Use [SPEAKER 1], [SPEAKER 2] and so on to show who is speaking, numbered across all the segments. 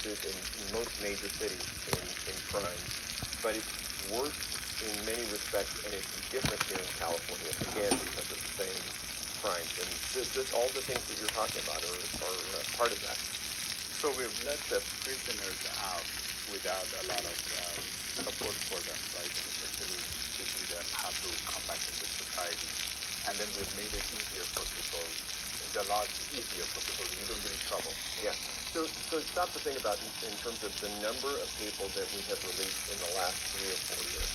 [SPEAKER 1] increases in most major cities in crime, but it's worse in many respects, and it's different here in California, again, because of the same crimes. And all the things that you're talking about are part of that.
[SPEAKER 2] So we've let the prisoners out without a lot of support for them, right? And especially teaching them how to come back into society. And then we've made it easier for people. It's a lot easier for people. You don't get in trouble.
[SPEAKER 1] Yeah. So stop to think about in terms of the number of people that we have released in the last 3 or 4 years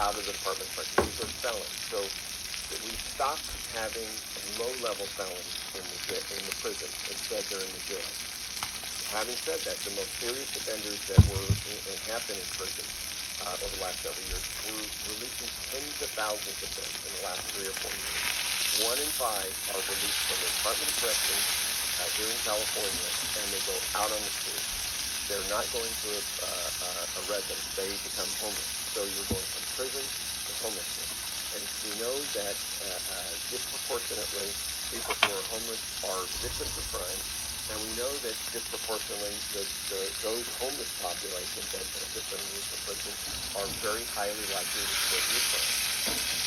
[SPEAKER 1] out of the Department of Corrections. These are felons. So that we stopped having low-level felons in the prison. Instead, they're in the jail. Having said that, the most serious offenders that were and have been in prison over the last several years, we're releasing tens of thousands of them in the last 3 or 4 years. 1 in 5 are released from the Department of Corrections here in California, and they go out on the street. They're not going to a residence. They become homeless. So you're going from prison to homelessness. And we know that disproportionately people who are homeless are victims of crime, and we know that disproportionately those homeless populations that benefit from the use of prison are very highly likely to commit new crime.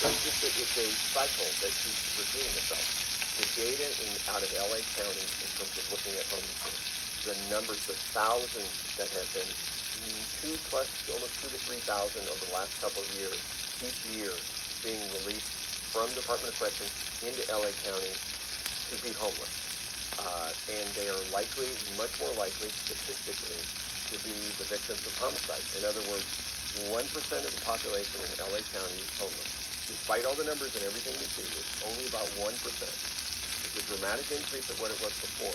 [SPEAKER 1] So it's a cycle that keeps repeating itself. The data out of LA County in terms of looking at homelessness, the numbers, the thousands that have been almost 2,000 to 3,000 over the last couple of years, each year being released from the Department of Corrections into LA County to be homeless. And they are likely, much more likely statistically, to be the victims of homicide. In other words, 1% of the population in LA County is homeless. Despite all the numbers and everything we see, it's only about 1%. It's a dramatic increase of what it was before.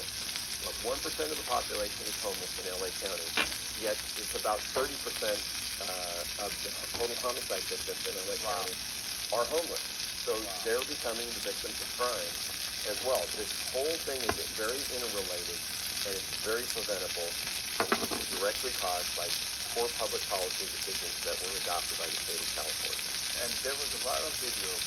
[SPEAKER 1] About 1% of the population is homeless in LA County, yet it's about 30% of the total homicide victims in LA County are homeless. So they're becoming the victims of crime as well. This whole thing is very interrelated, and it's very preventable, and it's directly caused by poor public policy decisions that were adopted by the state of California.
[SPEAKER 2] And there was a lot of videos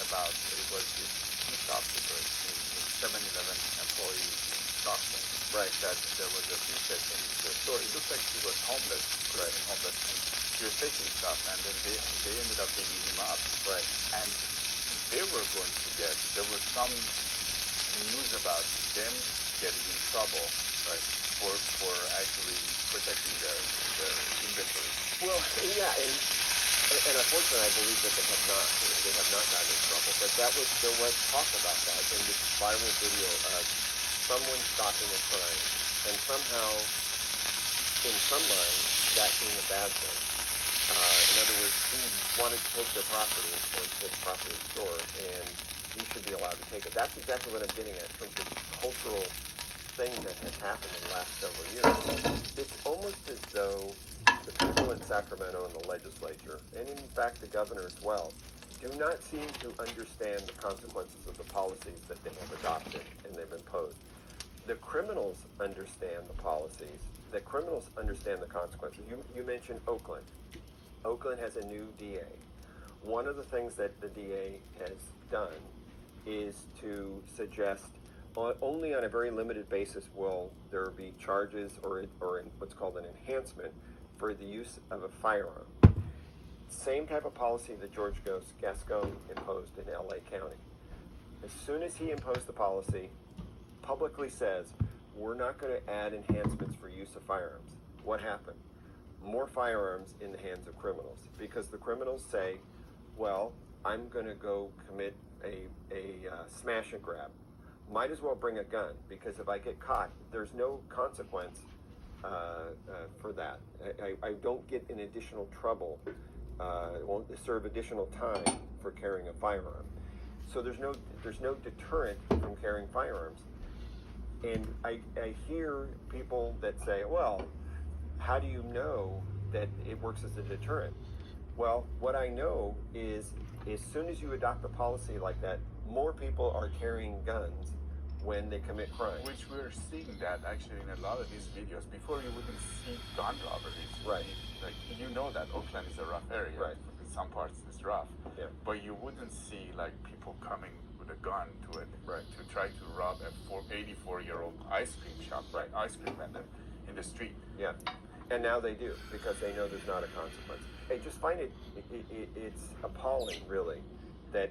[SPEAKER 2] about it was this police officer, a 7-Eleven employee in Stockton,
[SPEAKER 1] right?
[SPEAKER 2] That there was a research in the store. It looked like he was homeless, right? And homeless, and he was taking stuff, and then they ended up picking him up,
[SPEAKER 1] right?
[SPEAKER 2] And they were going to get. There was some news about them getting in trouble, right? For actually protecting their inventory.
[SPEAKER 1] Well, yeah, and unfortunately, I believe that they have not. They have not gotten in trouble. But there was talk about that in this viral video of someone stopping a crime, and somehow, in some minds, that being a bad thing. In other words, he wanted to take their property or take the property of the store, and he should be allowed to take it. That's exactly what I'm getting at in terms of cultural thing that has happened in the last several years. It's almost as though the people in Sacramento and the legislature, and in fact the governor as well, do not seem to understand the consequences of the policies that they have adopted and they've imposed. The criminals understand the policies. The criminals understand the consequences. You mentioned Oakland. Oakland has a new DA. One of the things that the DA has done is to suggest only on a very limited basis will there be charges or what's called an enhancement for the use of a firearm. Same type of policy that George Gascon imposed in LA County. As soon as he imposed the policy, publicly says, we're not going to add enhancements for use of firearms. What happened? More firearms in the hands of criminals, because the criminals say, well, I'm going to go commit a smash and grab. Might as well bring a gun, because if I get caught, there's no consequence for that. I don't get in additional trouble. It won't serve additional time for carrying a firearm. So there's no deterrent from carrying firearms. And I hear people that say, well, how do you know that it works as a deterrent? Well, what I know is as soon as you adopt a policy like that, more people are carrying guns when they commit crime.
[SPEAKER 2] Which we're seeing that actually in a lot of these videos. Before you wouldn't see gun robberies.
[SPEAKER 1] Right.
[SPEAKER 2] Like, you know that Oakland is a rough area.
[SPEAKER 1] Right.
[SPEAKER 2] In some parts it's rough.
[SPEAKER 1] Yeah.
[SPEAKER 2] But you wouldn't see like people coming with a gun to it.
[SPEAKER 1] Right.
[SPEAKER 2] To try to rob a 84-year-old ice cream shop, right? Ice cream vendor. in the street.
[SPEAKER 1] Yeah, and now they do because they know there's not a consequence. I just find it's appalling, really, that